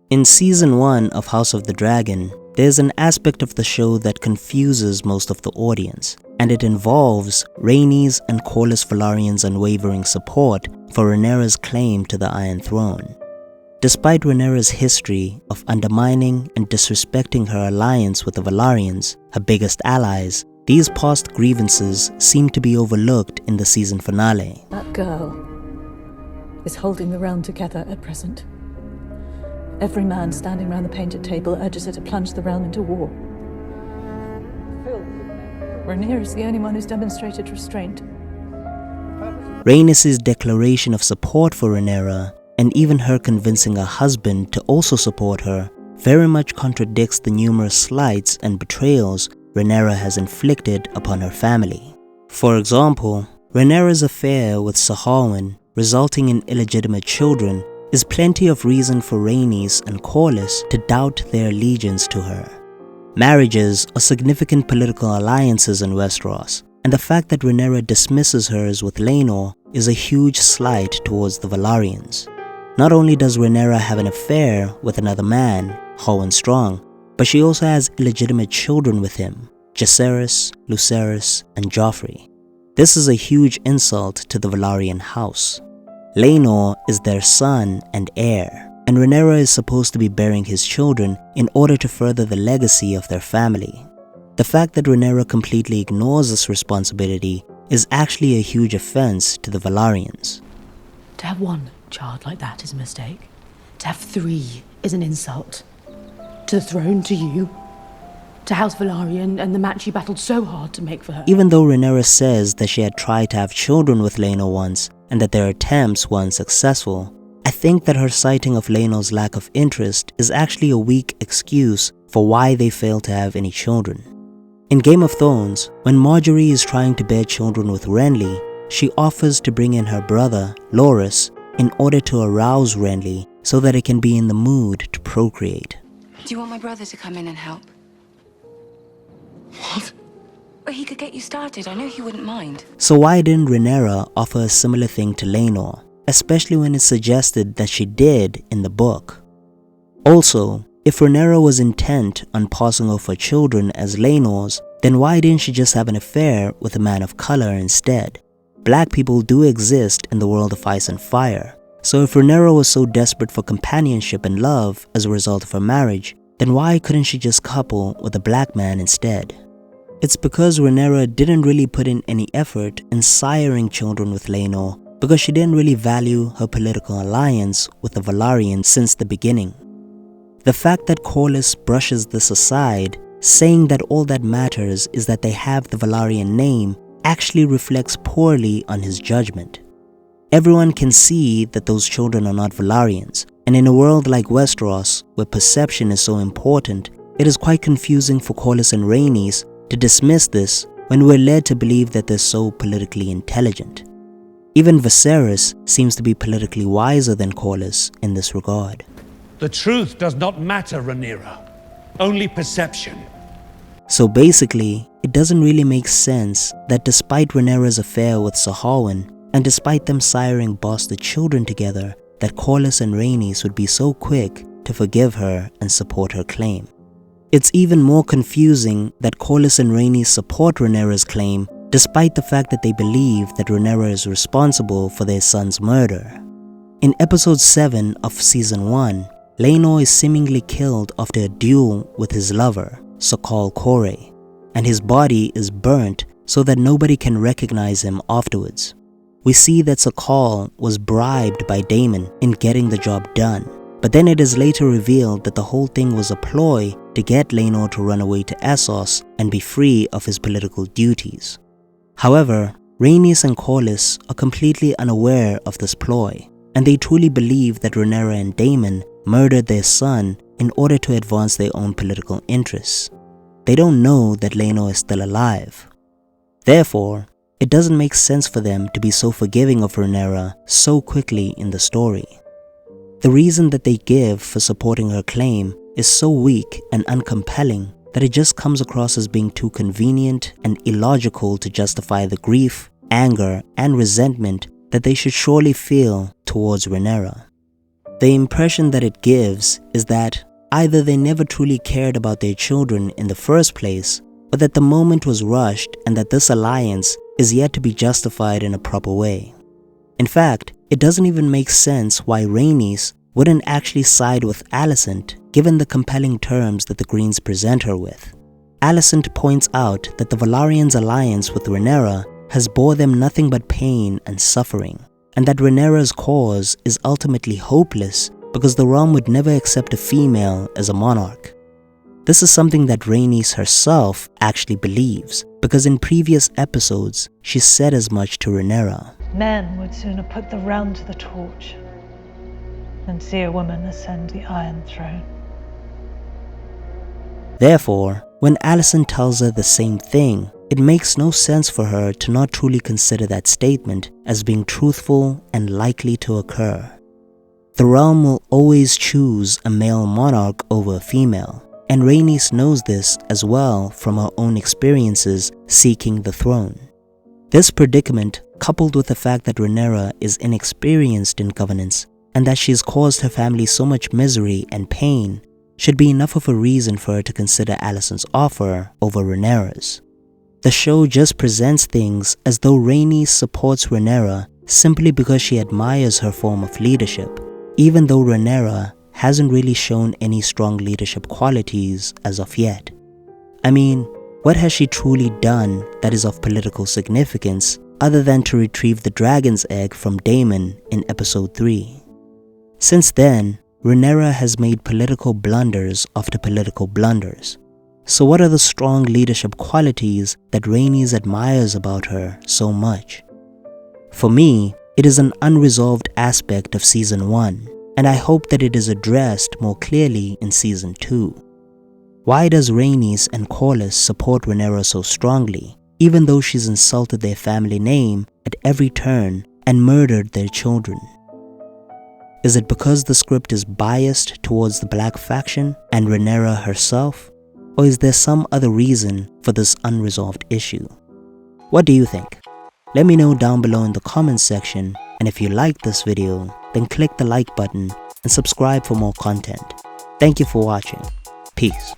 In Season 1 of House of the Dragon, there's an aspect of the show that confuses most of the audience, and it involves Rhaenys and Corlys Velaryon's unwavering support for Rhaenyra's claim to the Iron Throne. Despite Rhaenyra's history of undermining and disrespecting her alliance with the Velaryons, her biggest allies, these past grievances seem to be overlooked in the season finale. That girl is holding the realm together at present. Every man standing round the painted table urges her to plunge the realm into war. Rhaenyra is the only one who's demonstrated restraint. Rhaenys' declaration of support for Rhaenyra, and even her convincing her husband to also support her, very much contradicts the numerous slights and betrayals Rhaenyra has inflicted upon her family. For example, Rhaenyra's affair with Ser Harwyn, resulting in illegitimate children, is plenty of reason for Rhaenys and Corlys to doubt their allegiance to her. Marriages are significant political alliances in Westeros, and the fact that Rhaenyra dismisses hers with Laenor is a huge slight towards the Velaryons. Not only does Rhaenyra have an affair with another man, Harwyn Strong, but she also has illegitimate children with him, Jacaerys, Lucerys, and Joffrey. This is a huge insult to the Velaryon house. Laenor is their son and heir, and Rhaenyra is supposed to be bearing his children in order to further the legacy of their family. The fact that Rhaenyra completely ignores this responsibility is actually a huge offense to the Velaryons. To have one child like that is a mistake. To have 3 is an insult. To the throne, to you, to House Velaryon and the match you battled so hard to make for her. Even though Rhaenyra says that she had tried to have children with Laenor once, and that their attempts were unsuccessful, I think that her citing of Laenor's lack of interest is actually a weak excuse for why they failed to have any children. In Game of Thrones, when Marjorie is trying to bear children with Renly, she offers to bring in her brother, Loras, in order to arouse Renly so that it can be in the mood to procreate. Do you want my brother to come in and help? What? Well, he could get you started. I know he wouldn't mind. So why didn't Rhaenyra offer a similar thing to Laenor, especially when it's suggested that she did in the book? Also, if Rhaenyra was intent on passing off her children as Laenor's, then why didn't she just have an affair with a man of color instead? Black people do exist in the world of ice and fire, so if Rhaenyra was so desperate for companionship and love as a result of her marriage, then why couldn't she just couple with a black man instead? It's because Rhaenyra didn't really put in any effort in siring children with Laenor because she didn't really value her political alliance with the Velaryons since the beginning. The fact that Corlys brushes this aside, saying that all that matters is that they have the Velaryon name, actually reflects poorly on his judgment. Everyone can see that those children are not Velaryons, and in a world like Westeros, where perception is so important, it is quite confusing for Corlys and Rhaenys to dismiss this when we're led to believe that they're so politically intelligent. Even Viserys seems to be politically wiser than Corlys in this regard. The truth does not matter, Rhaenyra. Only perception. So basically, it doesn't really make sense that despite Rhaenyra's affair with Ser Harwyn, and despite them siring bastard children together, that Corlys and Rhaenys would be so quick to forgive her and support her claim. It's even more confusing that Corlys and Rhaenys support Rhaenyra's claim despite the fact that they believe that Rhaenyra is responsible for their son's murder. In episode 7 of season 1, Laenor is seemingly killed after a duel with his lover, Ser Corlys, and his body is burnt so that nobody can recognize him afterwards. We see that Ser Corlys was bribed by Daemon in getting the job done, but then it is later revealed that the whole thing was a ploy to get Laenor to run away to Essos and be free of his political duties. However, Rhaenys and Corlys are completely unaware of this ploy, and they truly believe that Rhaenyra and Daemon murdered their son in order to advance their own political interests. They don't know that Laenor is still alive. Therefore, it doesn't make sense for them to be so forgiving of Rhaenyra so quickly in the story. The reason that they give for supporting her claim is so weak and uncompelling that it just comes across as being too convenient and illogical to justify the grief, anger, and resentment that they should surely feel towards Rhaenyra. The impression that it gives is that either they never truly cared about their children in the first place, or that the moment was rushed and that this alliance is yet to be justified in a proper way. In fact, it doesn't even make sense why Rhaenys wouldn't actually side with Alicent given the compelling terms that the Greens present her with. Alicent points out that the Velaryons' alliance with Rhaenyra has bore them nothing but pain and suffering, and that Rhaenyra's cause is ultimately hopeless because the realm would never accept a female as a monarch. This is something that Rhaenys herself actually believes, because in previous episodes she said as much to Rhaenyra. Men would sooner put the round to the torch than see a woman ascend the Iron Throne. Therefore, when Alicent tells her the same thing, it makes no sense for her to not truly consider that statement as being truthful and likely to occur. The realm will always choose a male monarch over a female, and Rhaenys knows this as well from her own experiences seeking the throne. This predicament, coupled with the fact that Rhaenyra is inexperienced in governance and that she has caused her family so much misery and pain, should be enough of a reason for her to consider Alicent's offer over Rhaenyra's. The show just presents things as though Rhaenys supports Rhaenyra simply because she admires her form of leadership, even though Rhaenyra hasn't really shown any strong leadership qualities as of yet. I mean, what has she truly done that is of political significance other than to retrieve the dragon's egg from Daemon in episode 3? Since then, Rhaenyra has made political blunders after political blunders. So what are the strong leadership qualities that Rhaenys admires about her so much? For me, it is an unresolved aspect of Season 1, and I hope that it is addressed more clearly in Season 2. Why does Rhaenys and Corlys support Rhaenyra so strongly, even though she's insulted their family name at every turn and murdered their children? Is it because the script is biased towards the Black faction and Rhaenyra herself? Or is there some other reason for this unresolved issue? What do you think? Let me know down below in the comments section, and if you liked this video, then click the like button and subscribe for more content. Thank you for watching. Peace.